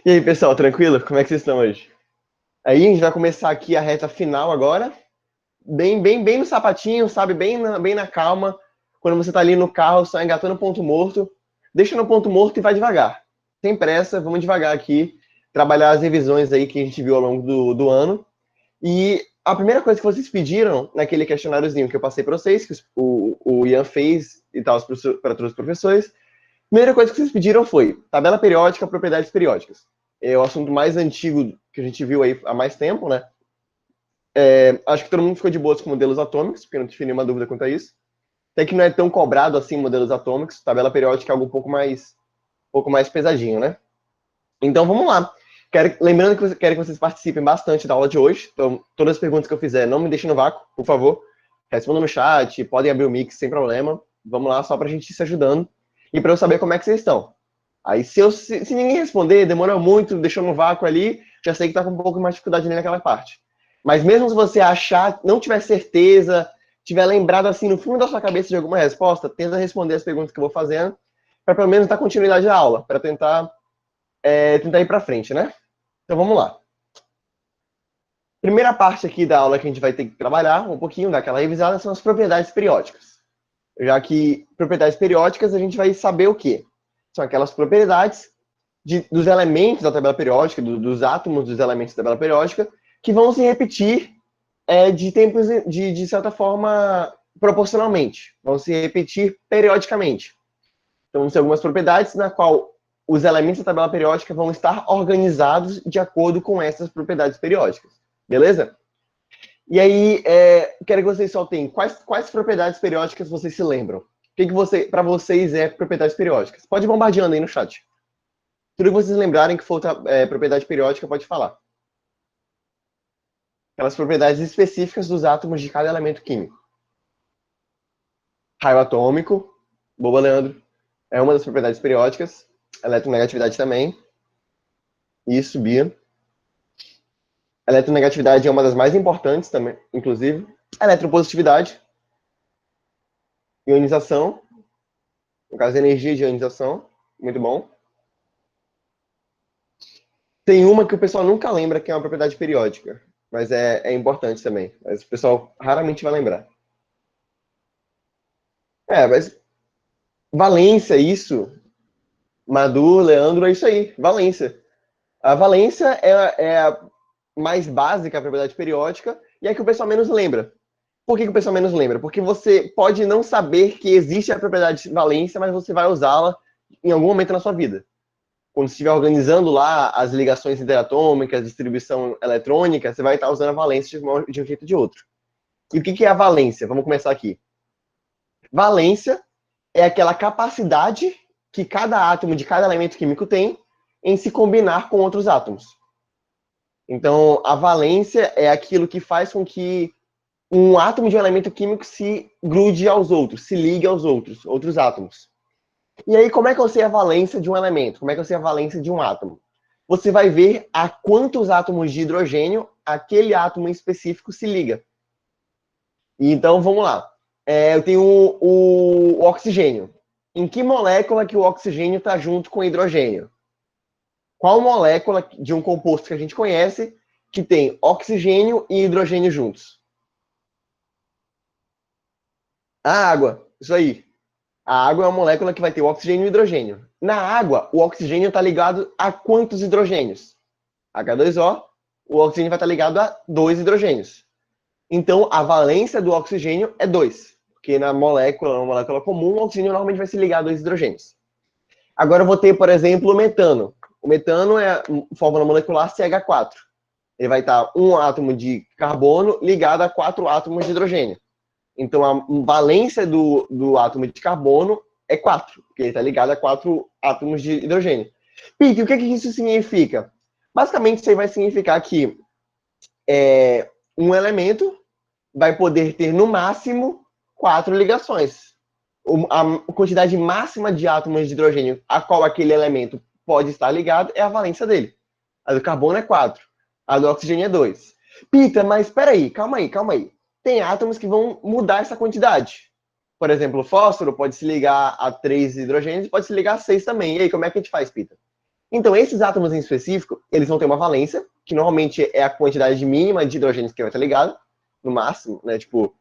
E aí, pessoal, tranquilo? Como é que vocês estão hoje? Aí, a gente vai começar aqui a reta final agora, bem no sapatinho, sabe? Bem na calma. Quando você tá ali no carro, só engatando ponto morto, deixa no ponto morto e vai devagar. Sem pressa, vamos devagar aqui, trabalhar as revisões aí que a gente viu ao longo do ano. E a primeira coisa que vocês pediram naquele questionáriozinho que eu passei para vocês, que o Ian fez e tal, para todos os professores, a primeira coisa que vocês pediram foi tabela periódica, propriedades periódicas. É o assunto mais antigo que a gente viu aí há mais tempo, né? Acho que todo mundo ficou de boas com modelos atômicos, porque não tive nenhuma dúvida quanto a isso. Até que não é tão cobrado assim modelos atômicos, tabela periódica é algo um pouco mais pesadinho, né? Então vamos lá. Lembrando que quero que vocês participem bastante da aula de hoje. Então, todas as perguntas que eu fizer, não me deixem no vácuo, por favor. Respondam no chat, podem abrir o mix sem problema. Vamos lá, só para a gente ir se ajudando. E para eu saber como é que vocês estão. Aí, se ninguém responder, demorou muito, deixou no vácuo ali, já sei que tá com um pouco mais de dificuldade naquela parte. Mas mesmo se você achar, não tiver certeza, tiver lembrado assim no fundo da sua cabeça de alguma resposta, tenta responder as perguntas que eu vou fazendo, para pelo menos dar continuidade à aula, para tentar ir para frente, né? Então vamos lá. Primeira parte aqui da aula que a gente vai ter que trabalhar um pouquinho, dar aquela revisada, são as propriedades periódicas. Já que propriedades periódicas a gente vai saber o quê? São aquelas propriedades dos elementos da tabela periódica, dos átomos dos elementos da tabela periódica, que vão se repetir de certa forma, proporcionalmente. Vão se repetir periodicamente. Então, vão ser algumas propriedades na qual os elementos da tabela periódica vão estar organizados de acordo com essas propriedades periódicas. Beleza? E aí, quero que vocês soltem quais propriedades periódicas vocês se lembram. O que para vocês é propriedades periódicas? Pode ir bombardeando aí no chat. Tudo que vocês lembrarem que for propriedade periódica, pode falar. Aquelas propriedades específicas dos átomos de cada elemento químico. Raio atômico, boba, Leandro, é uma das propriedades periódicas. Eletronegatividade também. Isso, Bia. Eletronegatividade é uma das mais importantes também, inclusive. Eletropositividade. Ionização. No caso, energia de ionização. Muito bom. Tem uma que o pessoal nunca lembra, que é uma propriedade periódica. Mas é importante também. Mas o pessoal raramente vai lembrar. Mas valência, isso. Madu, Leandro, é isso aí. Valência. A valência é a mais básica, a propriedade periódica, e é que o pessoal menos lembra. Por que o pessoal menos lembra? Porque você pode não saber que existe a propriedade de valência, mas você vai usá-la em algum momento na sua vida. Quando você estiver organizando lá as ligações interatômicas, distribuição eletrônica, você vai estar usando a valência de um jeito ou de outro. E o que é a valência? Vamos começar aqui. Valência é aquela capacidade que cada átomo de cada elemento químico tem em se combinar com outros átomos. Então, a valência é aquilo que faz com que um átomo de um elemento químico se grude aos outros, se ligue aos outros átomos. E aí, como é que eu sei a valência de um elemento? Como é que eu sei a valência de um átomo? Você vai ver a quantos átomos de hidrogênio aquele átomo em específico se liga. Então, vamos lá. Eu tenho o oxigênio. Em que molécula que o oxigênio está junto com o hidrogênio? Qual molécula de um composto que a gente conhece que tem oxigênio e hidrogênio juntos? A água. Isso aí. A água é uma molécula que vai ter o oxigênio e o hidrogênio. Na água, o oxigênio está ligado a quantos hidrogênios? H2O. O oxigênio vai estar ligado a 2 hidrogênios. Então, a valência do oxigênio é 2. Porque na uma molécula comum, o oxigênio normalmente vai se ligar a 2 hidrogênios. Agora eu vou ter, por exemplo, o metano. O metano é a fórmula molecular CH4. Ele vai estar um átomo de carbono ligado a 4 átomos de hidrogênio. Então, a valência do átomo de carbono é 4, porque ele está ligado a 4 átomos de hidrogênio. Pique, o que isso significa? Basicamente, isso aí vai significar que um elemento vai poder ter, no máximo, 4 ligações. A quantidade máxima de átomos de hidrogênio a qual aquele elemento pode estar ligado é a valência dele. A do carbono é 4. A do oxigênio é 2. Pita, mas espera aí, calma aí. Tem átomos que vão mudar essa quantidade. Por exemplo, o fósforo pode se ligar a 3 hidrogênios e pode se ligar a 6 também. E aí, como é que a gente faz, Pita? Então, esses átomos em específico, eles vão ter uma valência, que normalmente é a quantidade mínima de hidrogênios que vai estar ligado, no máximo, né? Tipo,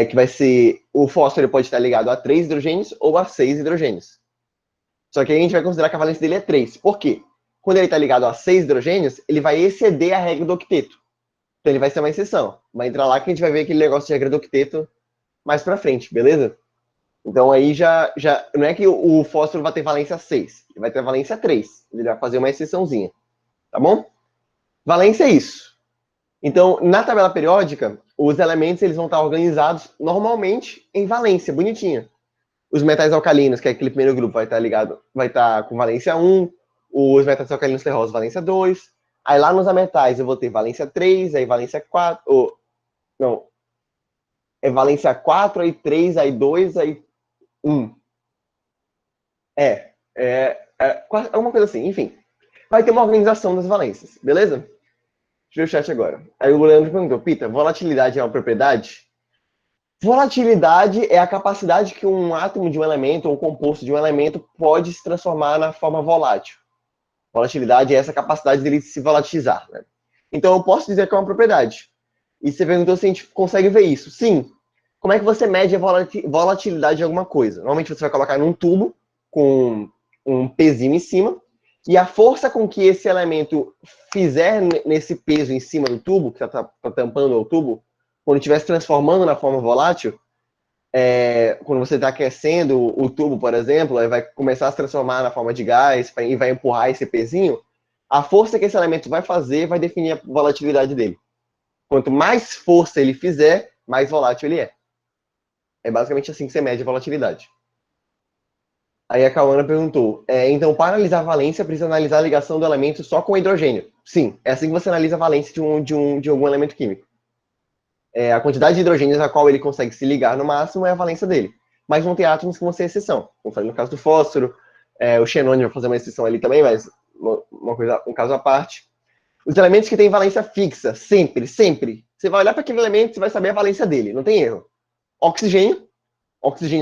que vai ser... O fósforo ele pode estar ligado a 3 hidrogênios ou a 6 hidrogênios. Só que aí a gente vai considerar que a valência dele é 3. Por quê? Quando ele está ligado a 6 hidrogênios, ele vai exceder a regra do octeto. Então ele vai ser uma exceção. Vai entrar lá que a gente vai ver aquele negócio de regra do octeto mais pra frente, beleza? Então aí já não é que o fósforo vai ter valência 6, ele vai ter valência 3. Ele vai fazer uma exceçãozinha, tá bom? Valência é isso. Então, na tabela periódica, os elementos eles vão estar organizados normalmente em valência, bonitinha. Os metais alcalinos, que é aquele primeiro grupo, vai estar ligado, vai estar com valência 1, os metais alcalinos terrosos, valência 2. Aí lá nos ametais eu vou ter valência 3, aí valência 4, não, é valência 4, aí 3, aí 2, aí 1. Alguma coisa assim, enfim. Vai ter uma organização das valências, beleza? Deixa eu ver o chat agora. Aí o Leandro perguntou, Pita, volatilidade é uma propriedade? Volatilidade é a capacidade que um átomo de um elemento ou um composto de um elemento pode se transformar na forma volátil. Volatilidade é essa capacidade dele se volatilizar, né? Então eu posso dizer que é uma propriedade. E você perguntou se a gente consegue ver isso. Sim. Como é que você mede a volatilidade de alguma coisa? Normalmente você vai colocar num tubo com um pezinho em cima, e a força com que esse elemento fizer nesse peso em cima do tubo, que está tampando o tubo, quando estiver se transformando na forma volátil, quando você está aquecendo o tubo, por exemplo, aí vai começar a se transformar na forma de gás e vai empurrar esse pezinho, a força que esse elemento vai fazer vai definir a volatilidade dele. Quanto mais força ele fizer, mais volátil ele é. É basicamente assim que você mede a volatilidade. Aí a Cauana perguntou, então para analisar a valência, precisa analisar a ligação do elemento só com hidrogênio. Sim, é assim que você analisa a valência de algum elemento químico. A quantidade de hidrogênios a qual ele consegue se ligar no máximo é a valência dele. Mas vão ter átomos que vão ser exceção. Como falei no caso do fósforo, o xenônio vai fazer uma exceção ali também, mas um caso à parte. Os elementos que têm valência fixa, sempre, sempre. Você vai olhar para aquele elemento, você vai saber a valência dele, não tem erro. Oxigênio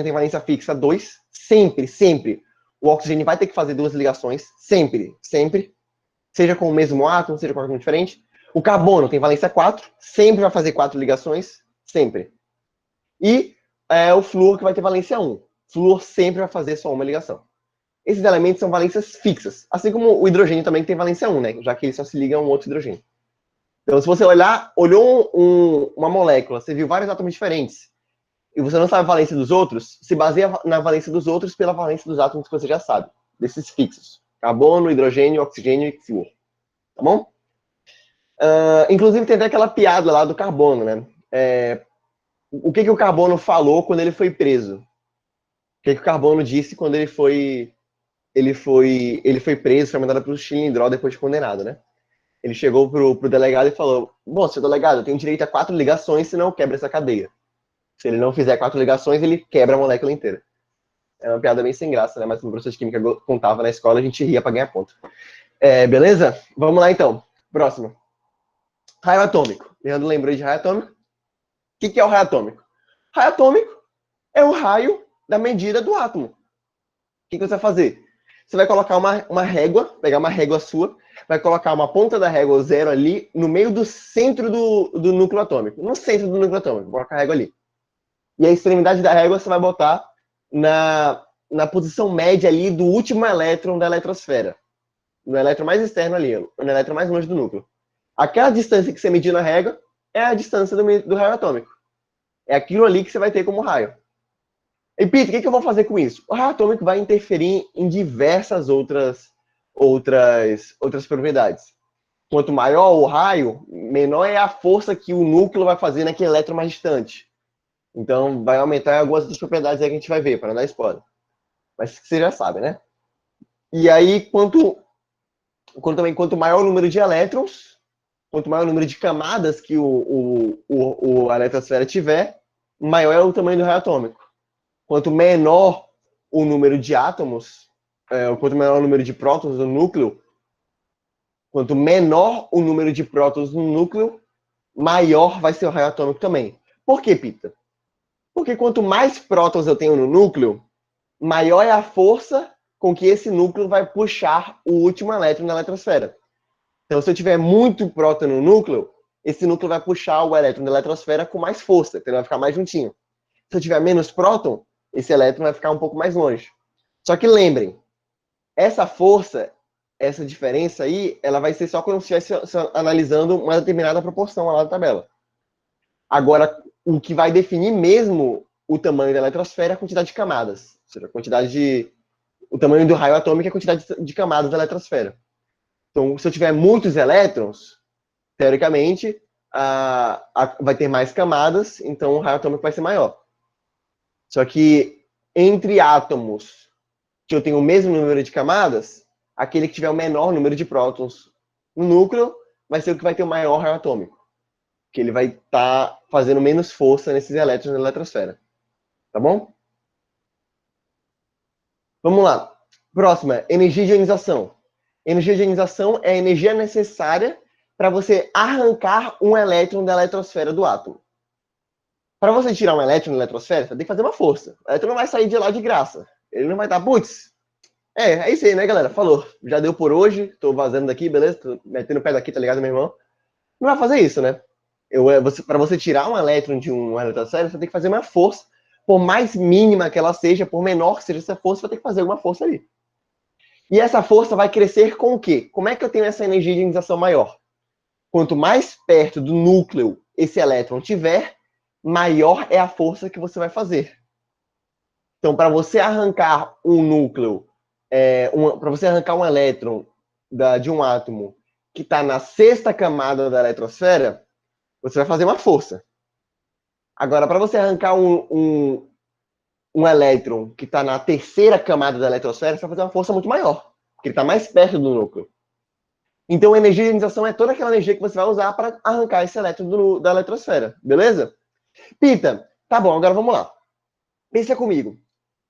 tem valência fixa 2, sempre, sempre. O oxigênio vai ter que fazer 2 ligações, sempre, sempre. Seja com o mesmo átomo, seja com um átomo diferente. O carbono tem valência 4, sempre vai fazer 4 ligações, sempre. E o flúor que vai ter valência 1. Flúor sempre vai fazer só uma ligação. Esses elementos são valências fixas, assim como o hidrogênio também tem valência 1, né? Já que ele só se liga a um outro hidrogênio. Então, se você olhou uma molécula, você viu vários átomos diferentes, e você não sabe a valência dos outros, se baseia na valência dos outros pela valência dos átomos que você já sabe, desses fixos. Carbono, hidrogênio, oxigênio e flúor. Tá bom? Inclusive tem até aquela piada lá do carbono, né? O que o carbono falou quando ele foi preso? O que o carbono disse quando ele foi preso, foi mandado para o Chilindró depois de condenado, né? Ele chegou pro delegado e falou, bom, seu delegado, eu tenho direito a 4 ligações, senão quebra essa cadeia. Se ele não fizer 4 ligações, ele quebra a molécula inteira. É uma piada bem sem graça, né? Mas como o professor de química contava na escola, a gente ria para ganhar ponto. Beleza? Vamos lá, então. Próximo. Raio atômico. Leandro lembrou de raio atômico. O que é o raio atômico? Raio atômico é o raio da medida do átomo. O que você vai fazer? Você vai colocar uma régua, pegar uma régua sua, vai colocar uma ponta da régua, o zero, ali, no meio do centro do núcleo atômico. No centro do núcleo atômico. Coloca a régua ali. E a extremidade da régua você vai botar na posição média ali do último elétron da eletrosfera. No elétron mais externo ali, no elétron mais longe do núcleo. Aquela distância que você mediu na régua é a distância do raio atômico. É aquilo ali que você vai ter como raio. E, Peter, o que eu vou fazer com isso? O raio atômico vai interferir em diversas outras propriedades. Quanto maior o raio, menor é a força que o núcleo vai fazer naquele elétron mais distante. Então, vai aumentar algumas outras propriedades aí que a gente vai ver, para não dar spoiler. Mas você já sabe, né? E aí, quanto maior o número de elétrons, quanto maior o número de camadas que a eletrosfera tiver, maior é o tamanho do raio atômico. Quanto menor o número de átomos, quanto menor o número de prótons no núcleo, quanto menor o número de prótons no núcleo, maior vai ser o raio atômico também. Por que, Pita? Porque quanto mais prótons eu tenho no núcleo, maior é a força com que esse núcleo vai puxar o último elétron da eletrosfera. Então, se eu tiver muito próton no núcleo, esse núcleo vai puxar o elétron da eletrosfera com mais força, então ele vai ficar mais juntinho. Se eu tiver menos próton, esse elétron vai ficar um pouco mais longe. Só que lembrem, essa força, essa diferença aí, ela vai ser só quando você estiver analisando uma determinada proporção lá da tabela. Agora, o que vai definir mesmo o tamanho da eletrosfera é a quantidade de camadas. Ou seja, o tamanho do raio atômico é a quantidade de camadas da eletrosfera. Então, se eu tiver muitos elétrons, teoricamente, vai ter mais camadas, então o raio atômico vai ser maior. Só que entre átomos que eu tenho o mesmo número de camadas, aquele que tiver o menor número de prótons no núcleo vai ser o que vai ter o maior raio atômico. Que ele vai estar fazendo menos força nesses elétrons na eletrosfera. Tá bom? Vamos lá. Próxima, energia de ionização. Energia de ionização é a energia necessária para você arrancar um elétron da eletrosfera do átomo. Para você tirar um elétron da eletrosfera, você tem que fazer uma força. O elétron não vai sair de lá de graça. Ele não vai estar, putz. É isso aí, né, galera? Falou. Já deu por hoje. Tô vazando daqui, beleza? Tô metendo o pé daqui, tá ligado, meu irmão? Não vai fazer isso, né? Para você tirar um elétron de uma eletrosfera, você tem que fazer uma força. Por mais mínima que ela seja, por menor que seja essa força, você vai ter que fazer uma força ali. E essa força vai crescer com o quê? Como é que eu tenho essa energia de ionização maior? Quanto mais perto do núcleo esse elétron tiver, maior é a força que você vai fazer. Então, para você arrancar um núcleo, para você arrancar um elétron de um átomo que está na sexta camada da eletrosfera, você vai fazer uma força. Agora, para você arrancar um elétron que está na terceira camada da eletrosfera, você vai fazer uma força muito maior, porque ele está mais perto do núcleo. Então, a energia de ionização é toda aquela energia que você vai usar para arrancar esse elétron da eletrosfera, beleza? Pita, tá bom, agora vamos lá. Pensa comigo.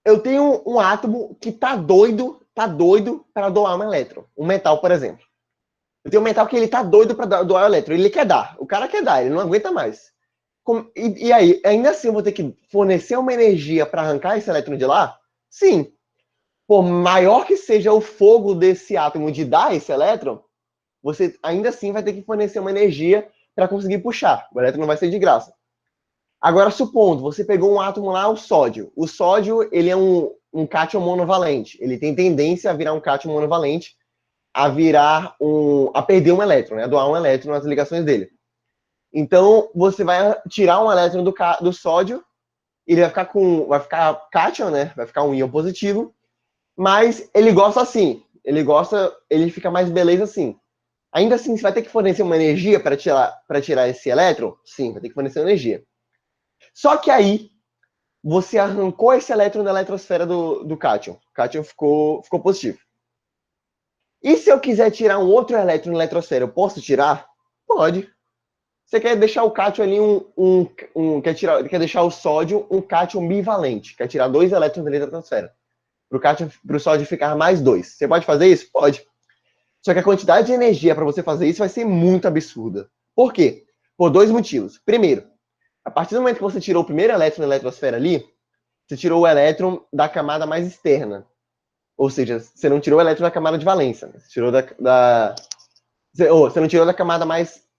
Eu tenho um átomo que tá doido para doar um elétron. Um metal, por exemplo. Eu tenho um metal que ele tá doido para doar o elétron. Ele quer dar. O cara quer dar, ele não aguenta mais. E aí, ainda assim eu vou ter que fornecer uma energia para arrancar esse elétron de lá? Sim. Por maior que seja o fogo desse átomo de dar esse elétron, você ainda assim vai ter que fornecer uma energia para conseguir puxar. O elétron não vai ser de graça. Agora, supondo, você pegou um átomo lá, o sódio. O sódio, ele é um cátion monovalente. Ele tem tendência a virar um cátion monovalente, a perder um elétron, né? A doar um elétron nas ligações dele. Então, você vai tirar um elétron do sódio, ele vai ficar cátion, né? Vai ficar um íon positivo, mas ele gosta assim. Ele fica mais beleza assim. Ainda assim, você vai ter que fornecer uma energia para tirar esse elétron? Sim, vai ter que fornecer energia. Só que aí, você arrancou esse elétron da eletrosfera do cátion. O cátion ficou positivo. E se eu quiser tirar um outro elétron da eletrosfera, eu posso tirar? Pode. Você quer deixar o cátion ali quer deixar o sódio um cátion bivalente. Quer tirar 2 elétrons da eletrosfera. Para o sódio ficar mais 2. Você pode fazer isso? Pode. Só que a quantidade de energia para você fazer isso vai ser muito absurda. Por quê? Por 2 motivos. Primeiro, a partir do momento que você tirou o primeiro elétron da eletrosfera ali, você tirou o elétron da camada mais externa. Ou seja, você não tirou o elétron da camada de valência. Você tirou você não tirou da camada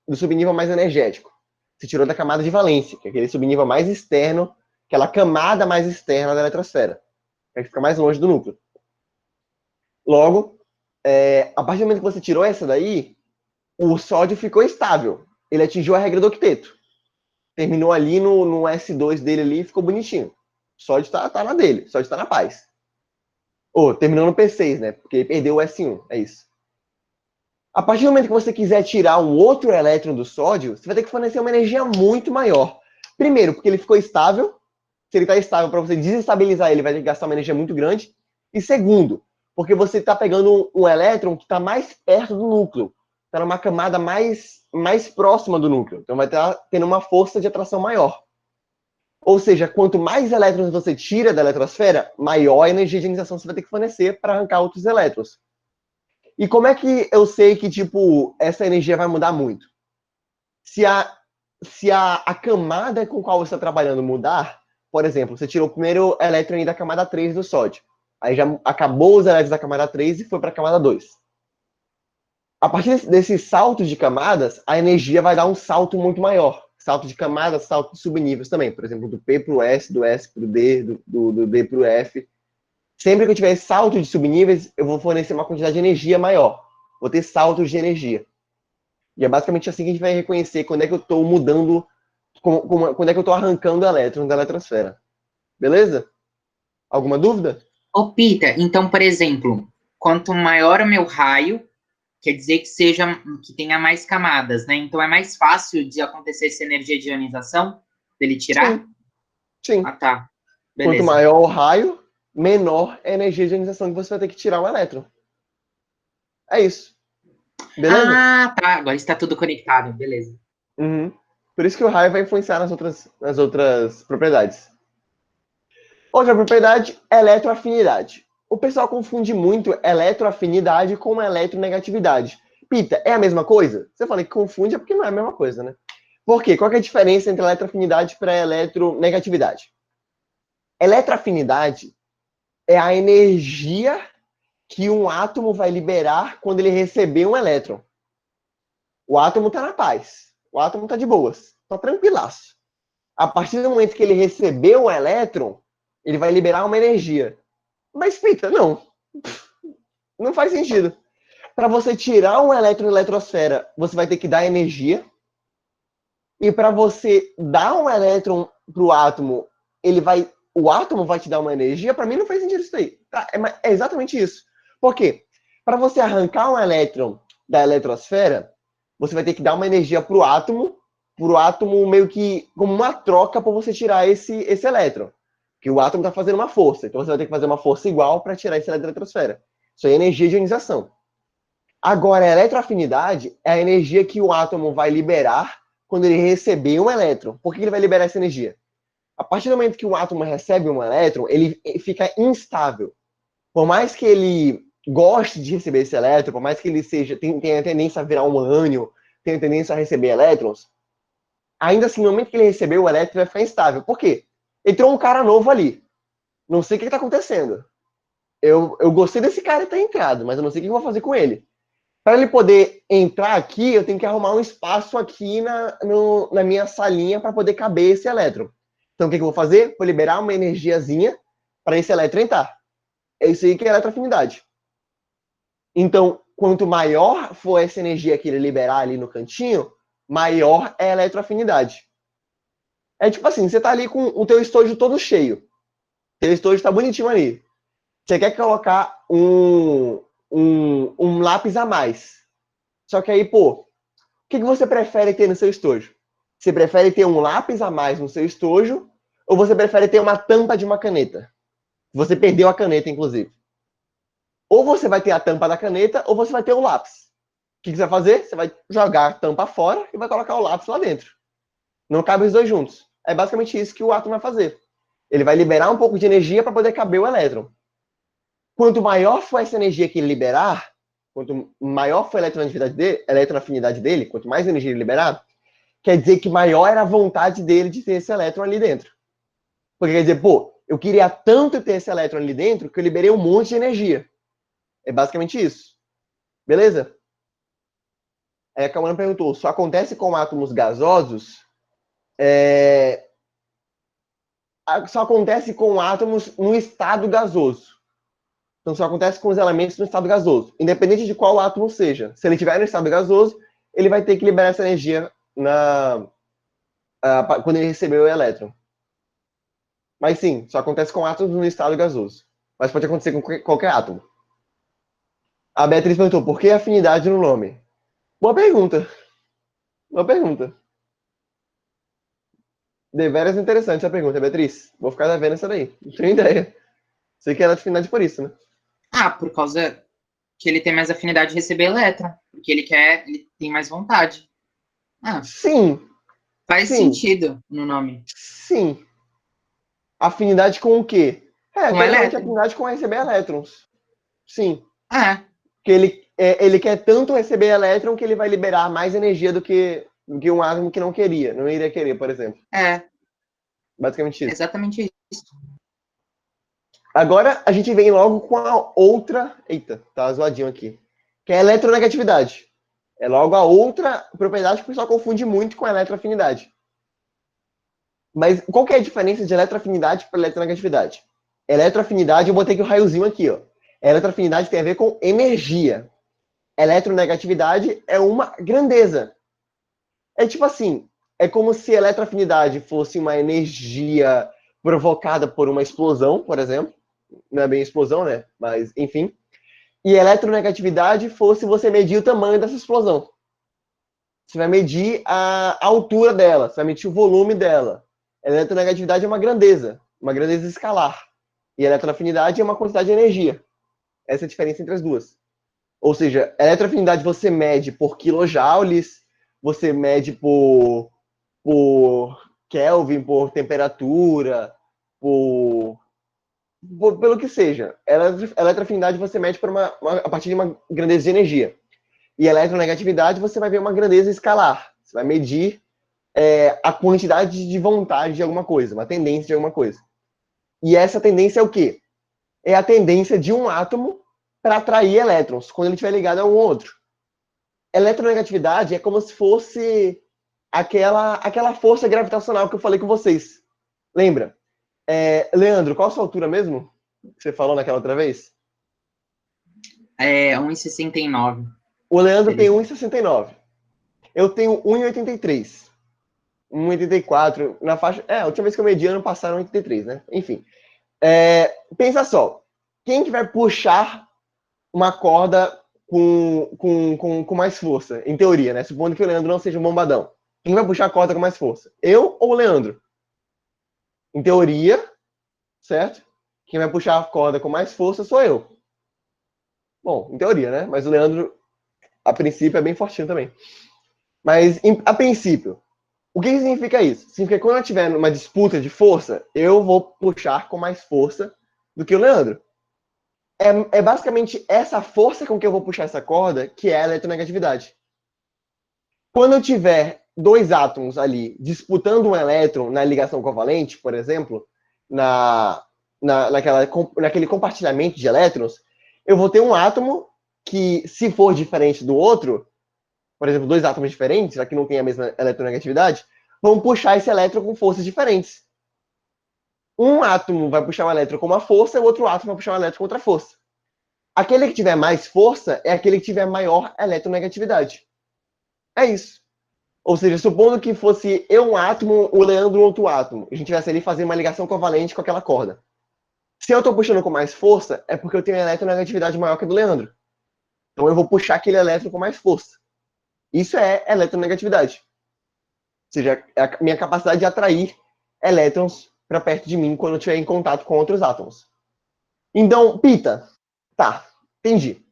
do subnível mais energético. Você tirou da camada de valência, que é aquele subnível mais externo, aquela camada mais externa da eletrosfera, que fica mais longe do núcleo. Logo, a partir do momento que você tirou essa daí, o sódio ficou estável. Ele atingiu a regra do octeto. Terminou ali no S2 dele ali e ficou bonitinho. O sódio tá na dele, o sódio tá na paz. Terminou no P6, né? Porque ele perdeu o S1, é isso. A partir do momento que você quiser tirar um outro elétron do sódio, você vai ter que fornecer uma energia muito maior. Primeiro, porque ele ficou estável. Se ele está estável, para você desestabilizar ele, vai ter que gastar uma energia muito grande. E segundo, porque você está pegando um elétron que está mais perto do núcleo. Está numa camada mais próxima do núcleo. Então vai estar tendo uma força de atração maior. Ou seja, quanto mais elétrons você tira da eletrosfera, maior a energia de ionização você vai ter que fornecer para arrancar outros elétrons. E como é que eu sei que, essa energia vai mudar muito? Se a camada com qual você está trabalhando mudar, por exemplo, você tirou o primeiro elétron da camada 3 do sódio. Aí já acabou os elétrons da camada 3 e foi para a camada 2. A partir desses saltos de camadas, a energia vai dar um salto muito maior. Salto de camadas, salto de subníveis também. Por exemplo, do P para o S, do S para o D, do D para o F. Sempre que eu tiver salto de subníveis, eu vou fornecer uma quantidade de energia maior. Vou ter saltos de energia. E é basicamente assim que a gente vai reconhecer quando é que eu estou mudando, quando é que eu estou arrancando elétrons da eletrosfera. Beleza? Alguma dúvida? Ô, Peter, então, por exemplo, quanto maior o meu raio, quer dizer que tenha mais camadas, né? Então é mais fácil de acontecer essa energia de ionização, dele tirar? Sim, sim. Ah, tá. Quanto Beleza. maior o raio, menor é a energia de ionização que você vai ter que tirar um elétron. É isso. Beleza? Ah, tá. Agora está tudo conectado. Beleza. Uhum. Por isso que o raio vai influenciar nas outras propriedades. Outra propriedade, eletroafinidade. O pessoal confunde muito eletroafinidade com eletronegatividade. Pita, é a mesma coisa? Você fala que confunde é porque não é a mesma coisa, né? Por quê? Qual que é a diferença entre eletroafinidade para eletronegatividade? Eletroafinidade é a energia que um átomo vai liberar quando ele receber um elétron. O átomo está na paz. O átomo está de boas. Está tranquilaço. A partir do momento que ele recebeu um elétron, ele vai liberar uma energia. Mas, Pita, não. Não faz sentido. Para você tirar um elétron da eletrosfera, você vai ter que dar energia. E para você dar um elétron para o átomo, o átomo vai te dar uma energia. Para mim, não faz sentido isso aí. Tá? É exatamente isso. Por quê? Para você arrancar um elétron da eletrosfera, você vai ter que dar uma energia para o átomo meio que como uma troca para você tirar esse elétron. Que o átomo está fazendo uma força. Então você vai ter que fazer uma força igual para tirar esse elétron da eletrosfera. Isso aí é energia de ionização. Agora, a eletroafinidade é a energia que o átomo vai liberar quando ele receber um elétron. Por que ele vai liberar essa energia? A partir do momento que o átomo recebe um elétron, ele fica instável. Por mais que ele goste de receber esse elétron, por mais que ele tenha a tendência a virar um ânion, tenha a tendência a receber elétrons, ainda assim, no momento que ele receber o elétron, ele vai ficar instável. Por quê? Entrou um cara novo ali. Não sei o que está acontecendo. Eu gostei desse cara ter entrado, mas eu não sei o que eu vou fazer com ele. Para ele poder entrar aqui, eu tenho que arrumar um espaço aqui na minha salinha para poder caber esse elétron. Então, o que eu vou fazer? Vou liberar uma energiazinha para esse elétron entrar. É isso aí que é eletroafinidade. Então, quanto maior for essa energia que ele liberar ali no cantinho, maior é a eletroafinidade. É tipo assim, você tá ali com o teu estojo todo cheio. O teu estojo tá bonitinho ali. Você quer colocar um lápis a mais. Só que aí, pô, o que você prefere ter no seu estojo? Você prefere ter um lápis a mais no seu estojo ou você prefere ter uma tampa de uma caneta? Você perdeu a caneta, inclusive. Ou você vai ter a tampa da caneta ou você vai ter o lápis. O que você vai fazer? Você vai jogar a tampa fora e vai colocar o lápis lá dentro. Não cabe os dois juntos. É basicamente isso que o átomo vai fazer. Ele vai liberar um pouco de energia para poder caber o elétron. Quanto maior for essa energia que ele liberar, quanto maior for a eletroafinidade dele, quanto mais energia ele liberar, quer dizer que maior era a vontade dele de ter esse elétron ali dentro. Porque quer dizer, pô, eu queria tanto ter esse elétron ali dentro que eu liberei um monte de energia. É basicamente isso. Beleza? Aí a Camana perguntou, só acontece com átomos gasosos? Só acontece com átomos no estado gasoso. Então só acontece com os elementos no estado gasoso. Independente de qual átomo seja. Se ele estiver no estado gasoso, ele vai ter que liberar essa energia quando ele receber o elétron. Mas sim, só acontece com átomos no estado gasoso. Mas pode acontecer com qualquer átomo. A Beatriz perguntou, por que afinidade no nome? Boa pergunta. Boa pergunta. Deveras interessante essa pergunta, Beatriz. Vou ficar devendo essa daí. Não tenho ideia. Sei que ela é afinidade por isso, né? Ah, por causa que ele tem mais afinidade de receber elétron. Porque ele tem mais vontade. Ah, Sim, faz sim, sentido no nome. sim. Afinidade com o quê? Com Teoricamente, elétron. afinidade com receber elétrons. Sim. É, Porque ele quer tanto receber elétron que ele vai liberar mais energia do que um átomo que não queria, não iria querer, por exemplo. é, Basicamente isso. exatamente isso. Agora a gente vem logo com a outra... Eita, tá zoadinho aqui. Que é a eletronegatividade. É logo a outra propriedade que o pessoal confunde muito com a eletroafinidade. Mas qual que é a diferença de eletroafinidade para eletronegatividade? Eletroafinidade, eu botei aqui o raiozinho aqui, ó. Eletroafinidade tem a ver com energia. Eletronegatividade é uma grandeza. É tipo assim, é como se a eletroafinidade fosse uma energia provocada por uma explosão, por exemplo. Não é bem explosão, né? Mas, enfim. E a eletronegatividade fosse você medir o tamanho dessa explosão. Você vai medir a altura dela, você vai medir o volume dela. A eletronegatividade é uma grandeza escalar. E a eletroafinidade é uma quantidade de energia. Essa é a diferença entre as duas. Ou seja, a eletroafinidade você mede por kilojoules, você mede por Kelvin, por temperatura, pelo que seja. A eletroafinidade você mede a partir de uma grandeza de energia. E a eletronegatividade você vai ver uma grandeza escalar. Você vai medir a quantidade de vontade de alguma coisa, uma tendência de alguma coisa. E essa tendência é o quê? É a tendência de um átomo para atrair elétrons, quando ele estiver ligado a um outro. Eletronegatividade é como se fosse aquela força gravitacional que eu falei com vocês. Lembra? Leandro, qual a sua altura mesmo? Que você falou naquela outra vez? 1,69. O Leandro tem 1,69. Eu tenho 1,83. 1,84 na faixa. A última vez que eu medi ano passado 1,83, né? Enfim. Pensa só. Quem que vai puxar uma corda com mais força? Em teoria, né? Supondo que o Leandro não seja um bombadão. Quem vai puxar a corda com mais força? Eu ou o Leandro? Em teoria, certo? Quem vai puxar a corda com mais força sou eu. Bom, em teoria, né? Mas o Leandro, a princípio, é bem fortinho também. Mas, a princípio, o que significa isso? Significa que quando eu tiver uma disputa de força, eu vou puxar com mais força do que o Leandro. É basicamente essa força com que eu vou puxar essa corda que é a eletronegatividade. Quando eu tiver dois átomos ali disputando um elétron na ligação covalente, por exemplo, naquele compartilhamento de elétrons, eu vou ter um átomo que, se for diferente do outro, por exemplo, dois átomos diferentes, já que não tem a mesma eletronegatividade, vão puxar esse elétron com forças diferentes. Um átomo vai puxar um elétron com uma força, e o outro átomo vai puxar um elétron com outra força. Aquele que tiver mais força é aquele que tiver maior eletronegatividade. É isso. Ou seja, supondo que fosse eu um átomo, o Leandro outro átomo, a gente tivesse ali fazendo uma ligação covalente com aquela corda. Se eu estou puxando com mais força, é porque eu tenho uma eletronegatividade maior que a do Leandro. Então eu vou puxar aquele elétron com mais força. Isso é eletronegatividade. Ou seja, é a minha capacidade de atrair elétrons para perto de mim quando eu estiver em contato com outros átomos. Então, Pita, tá, entendi.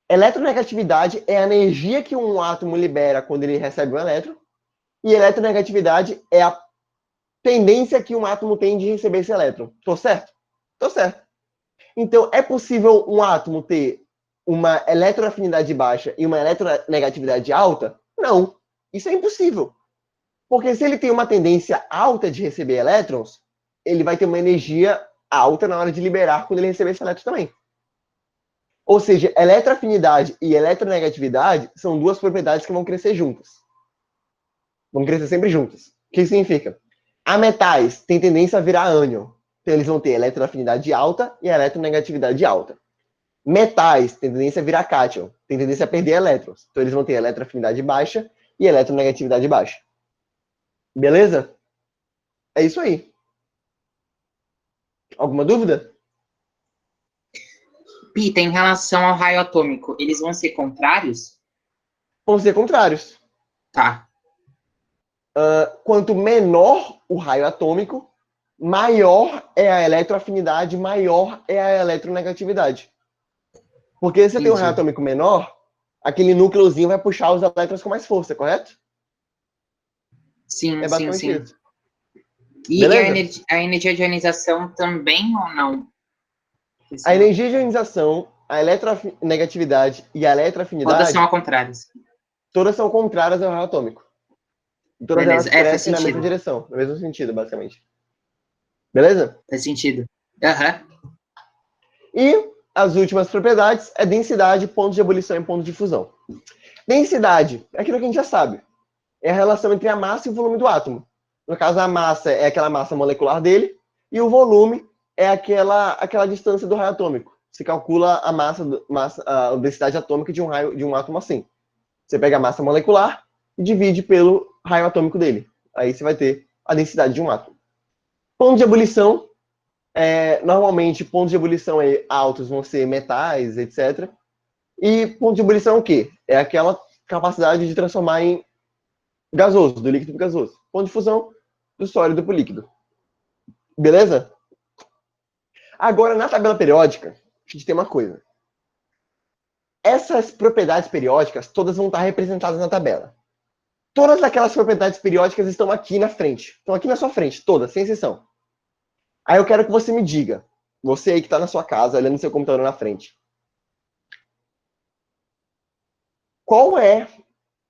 Eletronegatividade é a energia que um átomo libera quando ele recebe um elétron, e eletronegatividade é a tendência que um átomo tem de receber esse elétron. Tô certo? Tô certo. Então, é possível um átomo ter uma eletroafinidade baixa e uma eletronegatividade alta? Não. Isso é impossível. Porque se ele tem uma tendência alta de receber elétrons, ele vai ter uma energia alta na hora de liberar quando ele receber esse elétron também. Ou seja, eletroafinidade e eletronegatividade são duas propriedades que vão crescer juntas. Vão crescer sempre juntas. O que significa? A metais tem tendência a virar ânion. Então eles vão ter eletroafinidade alta e eletronegatividade alta. Metais têm tendência a virar cátion. Tem tendência a perder elétrons. Então eles vão ter eletroafinidade baixa e eletronegatividade baixa. Beleza? É isso aí. Alguma dúvida? Pita, em relação ao raio atômico, eles vão ser contrários? Vão ser contrários. Tá. Quanto menor o raio atômico, maior é a eletroafinidade, maior é a eletronegatividade. Porque se você tem um raio atômico menor, aquele núcleozinho vai puxar os elétrons com mais força, correto? Sim, É basicamente sim. isso. E a energia de ionização também ou não? A energia de ionização, a eletronegatividade e a eletroafinidade... Todas são ao contrário. Todas são contrárias ao raio atômico. Todas elas crescem na mesma direção, no mesmo sentido, basicamente. Beleza? Faz sentido. Aham. E as últimas propriedades é densidade, ponto de ebulição e ponto de fusão. Densidade é aquilo que a gente já sabe. É a relação entre a massa e o volume do átomo. No caso, a massa é aquela massa molecular dele, e o volume é aquela distância do raio atômico. Você calcula a densidade atômica de um átomo assim. Você pega a massa molecular e divide pelo raio atômico dele. Aí você vai ter a densidade de um átomo. Ponto de ebulição, normalmente pontos de ebulição altos vão ser metais, etc. E ponto de ebulição é o quê? É aquela capacidade de transformar em gasoso, do líquido para gasoso. Ponto de fusão, do sólido para o líquido. Beleza? Agora, na tabela periódica, a gente tem uma coisa. Essas propriedades periódicas, todas vão estar representadas na tabela. Todas aquelas propriedades periódicas estão aqui na frente. Estão aqui na sua frente, todas, sem exceção. Aí eu quero que você me diga, você aí que está na sua casa, olhando seu computador na frente, qual é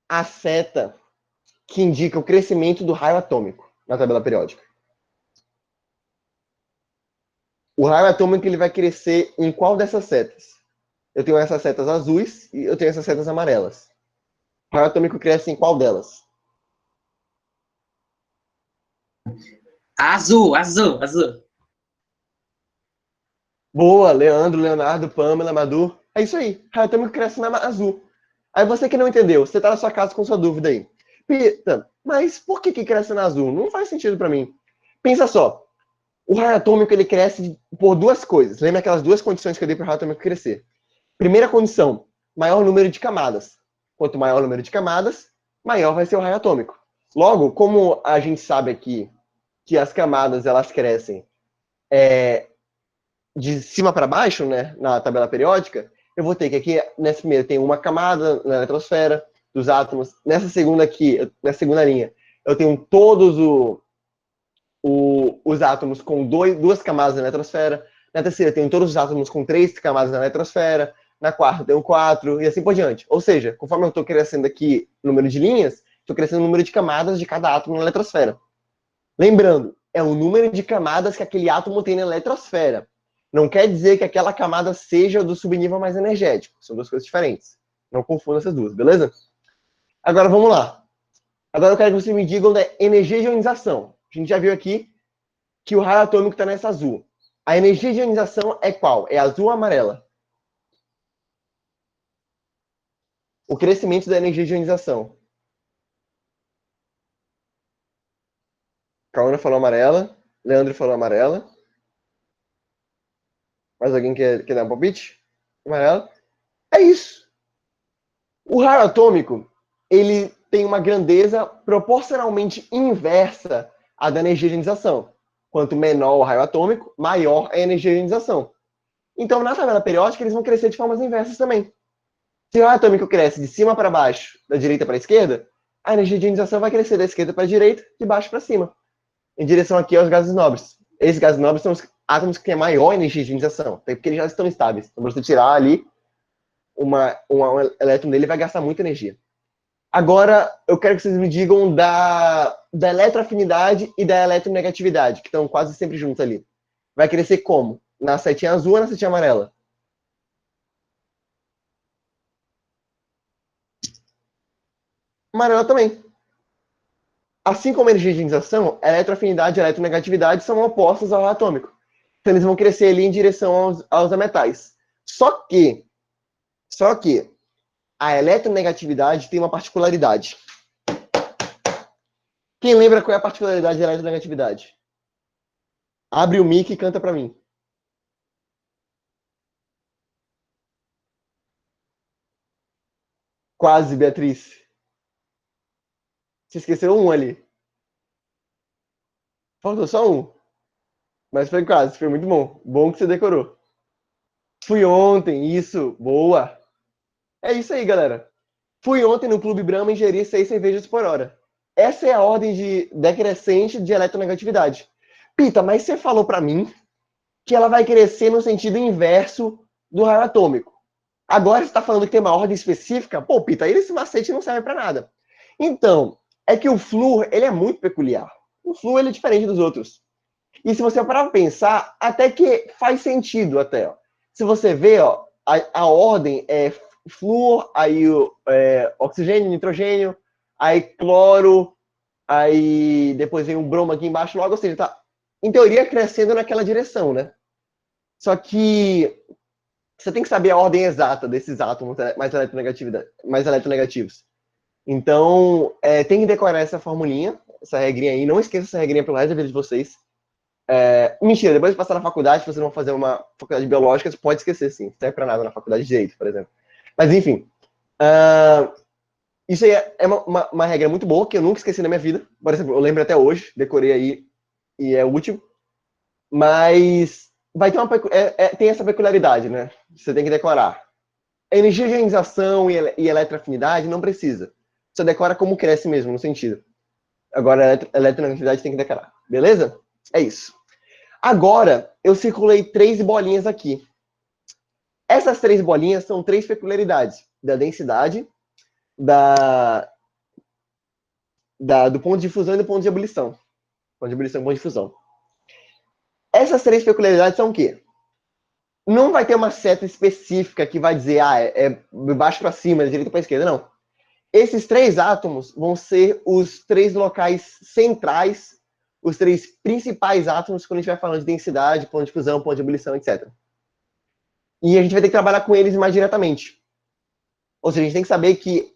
a seta que indica o crescimento do raio atômico na tabela periódica? O raio atômico ele vai crescer em qual dessas setas? Eu tenho essas setas azuis e eu tenho essas setas amarelas. O raio atômico cresce em qual delas? Azul. Boa, Leandro, Leonardo, Pamela, Madu. É isso aí. Raio atômico cresce na azul. Aí você que não entendeu, você está na sua casa com sua dúvida aí. Pita, mas por que cresce na azul? Não faz sentido para mim. Pensa só. O raio atômico ele cresce por duas coisas. Lembra aquelas duas condições que eu dei para o raio atômico crescer? Primeira condição, maior número de camadas. Quanto maior o número de camadas, maior vai ser o raio atômico. Logo, como a gente sabe aqui que as camadas elas crescem de cima para baixo, né, na tabela periódica, eu vou ter que aqui, nessa primeira, tem uma camada na eletrosfera dos átomos. Nessa segunda aqui, nessa segunda linha, eu tenho todos os átomos com duas camadas na eletrosfera. Na terceira, eu tenho todos os átomos com 3 camadas na eletrosfera. Na quarta, eu tenho 4, e assim por diante. Ou seja, conforme eu estou crescendo aqui o número de linhas, estou crescendo o número de camadas de cada átomo na eletrosfera. Lembrando, é o número de camadas que aquele átomo tem na eletrosfera. Não quer dizer que aquela camada seja do subnível mais energético. São duas coisas diferentes. Não confunda essas duas, beleza? Agora, vamos lá. Agora eu quero que vocês me digam da energia de ionização. A gente já viu aqui que o raio atômico está nessa azul. A energia de ionização é qual? É azul ou amarela? O crescimento da energia de ionização. Kauna falou amarela. Leandro falou amarela. Mais alguém quer dar um palpite? Amarela. É isso. O raio atômico, ele tem uma grandeza proporcionalmente inversa à da energia de ionização. Quanto menor o raio atômico, maior a energia de ionização. Então, na tabela periódica, eles vão crescer de formas inversas também. Se o raio atômico cresce de cima para baixo, da direita para a esquerda, a energia de ionização vai crescer da esquerda para a direita, de baixo para cima, em direção aqui aos gases nobres. Esses gases nobres são os átomos que têm maior energia de ionização, porque eles já estão estáveis. Então, para você tirar ali um elétron dele, vai gastar muita energia. Agora, eu quero que vocês me digam da eletroafinidade e da eletronegatividade, que estão quase sempre juntos ali. Vai crescer como? Na setinha azul ou na setinha amarela? Amarela também. Assim como a energia de ionização, a eletroafinidade e a eletronegatividade são opostas ao atômico. Então, eles vão crescer ali em direção aos metais. Só que a eletronegatividade tem uma particularidade. Quem lembra qual é a particularidade da eletronegatividade? Abre o mic e canta para mim. Quase, Beatriz. Você esqueceu um ali. Faltou só um. Mas foi quase, foi muito bom. Bom que você decorou. Fui ontem, isso, boa. É isso aí, galera. Fui ontem no Clube Brahma ingerir 6 cervejas por hora. Essa é a ordem decrescente de eletronegatividade. Pita, mas você falou para mim que ela vai crescer no sentido inverso do raio atômico. Agora você está falando que tem uma ordem específica? Pô, Pita, esse macete não serve para nada. Então, é que o flúor, ele é muito peculiar. O flúor, ele é diferente dos outros. E se você parar para pensar, até que faz sentido até. Ó. se você ver, ó, a ordem é flúor, aí oxigênio, nitrogênio, aí cloro, aí depois vem um bromo aqui embaixo logo, ou seja, tá, em teoria, crescendo naquela direção, né? Só que você tem que saber a ordem exata desses átomos mais eletronegativos. Então, tem que decorar essa formulinha, essa regrinha aí. Não esqueça essa regrinha pelo resto da vida de vocês. Mentira, depois de passar na faculdade, se vocês vão fazer uma faculdade de biológica, você pode esquecer, sim. Não serve pra nada na faculdade de direito, por exemplo. Mas, enfim. Isso aí é uma regra muito boa, que eu nunca esqueci na minha vida. Por exemplo, eu lembro até hoje, decorei aí, e é útil. Mas vai ter tem essa peculiaridade, né? Você tem que decorar. Energia de ionização e eletroafinidade não precisa. Você decora como cresce mesmo, no sentido. Agora, eletronegatividade tem que decorar. Beleza? É isso. Agora, eu circulei 3 bolinhas aqui. Essas 3 bolinhas são 3 peculiaridades da densidade, do ponto de fusão e do ponto de ebulição. Ponto de ebulição e ponto de fusão. Essas 3 peculiaridades são o quê? Não vai ter uma seta específica que vai dizer, é de baixo para cima, de direita para esquerda, não. Esses 3 átomos vão ser os 3 locais centrais, os 3 principais átomos quando a gente vai falando de densidade, ponto de fusão, ponto de ebulição, etc. E a gente vai ter que trabalhar com eles mais diretamente. Ou seja, a gente tem que saber que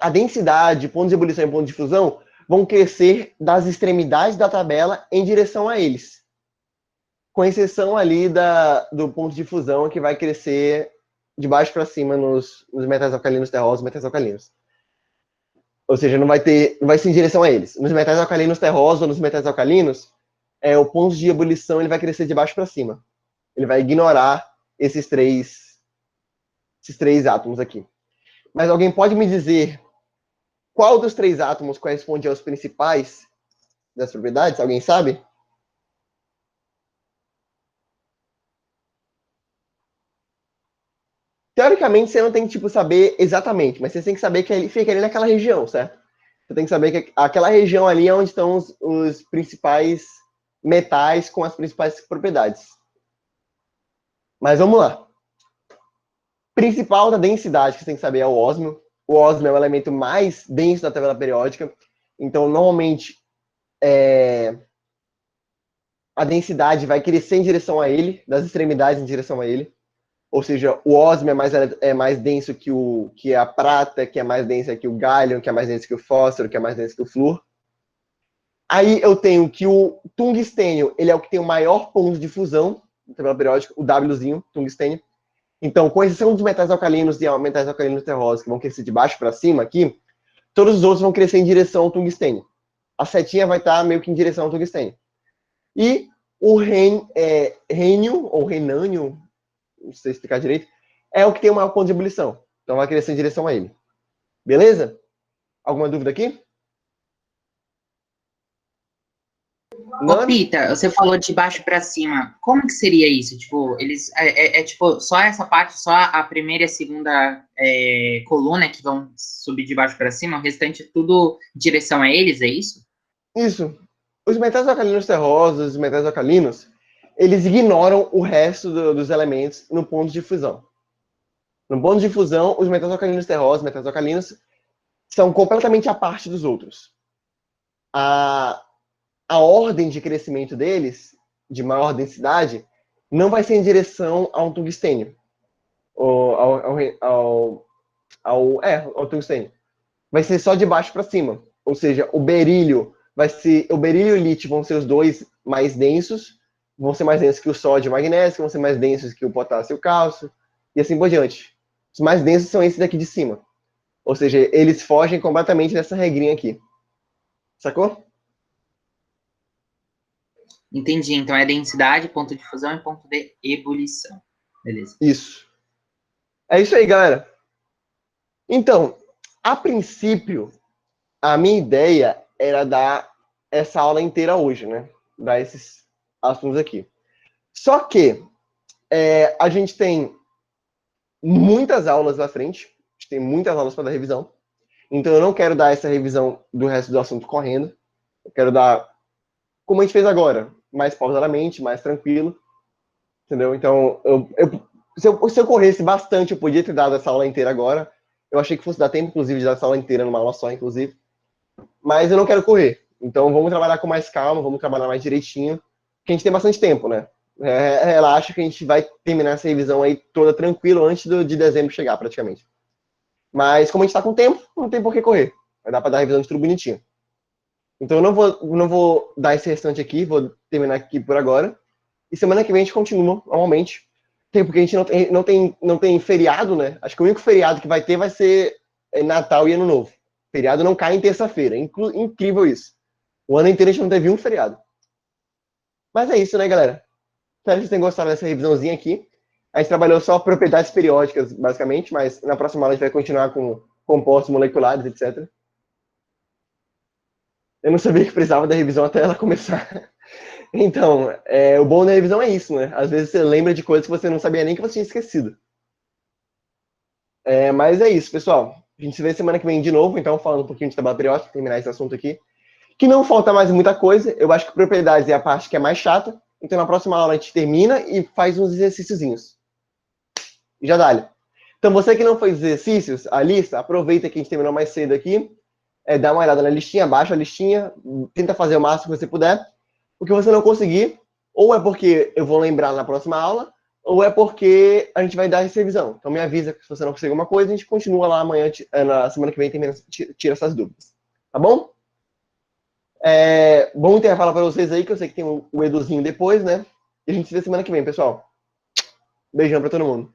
a densidade, ponto de ebulição e ponto de fusão vão crescer das extremidades da tabela em direção a eles. Com exceção ali do ponto de fusão, que vai crescer de baixo para cima nos metais alcalinos terrosos e metais alcalinos. Ou seja, não vai ser em direção a eles. Nos metais alcalinos terrosos ou nos metais alcalinos, o ponto de ebulição ele vai crescer de baixo para cima. Ele vai ignorar esses três átomos aqui. Mas alguém pode me dizer qual dos 3 átomos corresponde aos principais das propriedades? Alguém sabe? Teoricamente, você não tem que saber exatamente, mas você tem que saber que ele fica ali naquela região, certo? Você tem que saber que aquela região ali é onde estão os principais metais com as principais propriedades. Mas vamos lá. Principal da densidade que você tem que saber é o ósmio. O ósmio é o elemento mais denso da tabela periódica. Então, normalmente, a densidade vai crescer em direção a ele, das extremidades em direção a ele. Ou seja, o ósmio é mais denso que a prata, que é mais densa que o galho, que é mais denso que o fósforo, que é mais denso que o flúor. Aí eu tenho que o tungstênio, ele é o que tem o maior ponto de fusão na tabela periódica, o Wzinho, tungstênio. Então, com exceção dos metais alcalinos e metais alcalinos terrosos, que vão crescer de baixo para cima aqui, todos os outros vão crescer em direção ao tungstênio. A setinha vai estar meio que em direção ao tungstênio. E o rênio, ou renânio, não sei explicar direito, é o que tem o maior ponto de ebulição. Então vai crescer em direção a ele. Beleza? Alguma dúvida aqui? Ô, Pita, você falou de baixo para cima. Como que seria isso? Tipo, eles tipo só essa parte, só a primeira e a segunda coluna que vão subir de baixo para cima, o restante tudo em direção a eles, é isso? Isso. Os metais alcalinos terrosos, os metais alcalinos, eles ignoram o resto dos elementos no ponto de fusão. No ponto de fusão, os metais alcalinos terrosos, metais alcalinos, são completamente à parte dos outros. A ordem de crescimento deles, de maior densidade, não vai ser em direção ao tungstênio. Ao tungstênio. Vai ser só de baixo para cima. Ou seja, o berílio e o lítio vão ser os 2 mais densos, vão ser mais densos que o sódio e o magnésio, vão ser mais densos que o potássio e o cálcio, e assim por diante. Os mais densos são esses daqui de cima. Ou seja, eles fogem completamente dessa regrinha aqui. Sacou? Entendi. Então é densidade, ponto de fusão e ponto de ebulição. Beleza. Isso. É isso aí, galera. Então, a princípio, a minha ideia era dar essa aula inteira hoje, né? Dar esses assuntos aqui. Só que a gente tem muitas aulas na frente, a gente tem muitas aulas para dar revisão. Então eu não quero dar essa revisão do resto do assunto correndo. Eu quero dar, como a gente fez agora, mais pausadamente, mais tranquilo. Entendeu? Então, Se eu corresse bastante, eu podia ter dado essa aula inteira agora. Eu achei que fosse dar tempo, inclusive, de dar essa aula inteira numa aula só, inclusive. Mas eu não quero correr. Então vamos trabalhar com mais calma, vamos trabalhar mais direitinho, porque a gente tem bastante tempo, né? Relaxa que a gente vai terminar essa revisão aí toda tranquilo antes de dezembro chegar, praticamente. Mas como a gente tá com tempo, não tem por que correr. Vai dar para dar a revisão de tudo bonitinho. Então eu não vou dar esse restante aqui, vou terminar aqui por agora. E semana que vem a gente continua normalmente. Tem, porque a gente não tem feriado, né? Acho que o único feriado que vai ter vai ser Natal e Ano Novo. Feriado não cai em terça-feira. Incrível isso. O ano inteiro a gente não teve um feriado. Mas é isso, né, galera? Espero que vocês tenham gostado dessa revisãozinha aqui. A gente trabalhou só propriedades periódicas, basicamente, mas na próxima aula a gente vai continuar com compostos moleculares, etc. Eu não sabia que precisava da revisão até ela começar. Então, o bom da revisão é isso, né? Às vezes você lembra de coisas que você não sabia nem que você tinha esquecido. Mas é isso, pessoal. A gente se vê semana que vem de novo, então, falando um pouquinho de tabela periódica, terminar esse assunto aqui. Que não falta mais muita coisa. Eu acho que propriedades é a parte que é mais chata. Então, na próxima aula a gente termina e faz uns exercíciozinhos. Já dá. Então, você que não fez exercícios, a lista, aproveita que a gente terminou mais cedo aqui. Dá uma olhada na listinha, baixa a listinha, tenta fazer o máximo que você puder. O que você não conseguir, ou é porque eu vou lembrar na próxima aula, ou é porque a gente vai dar essa revisão. Então me avisa se você não conseguir alguma coisa, a gente continua lá amanhã, na semana que vem, tira essas dúvidas. Tá bom? Bom intervalo para vocês aí, que eu sei que tem o Eduzinho depois, né? E a gente se vê semana que vem, pessoal. Beijão para todo mundo.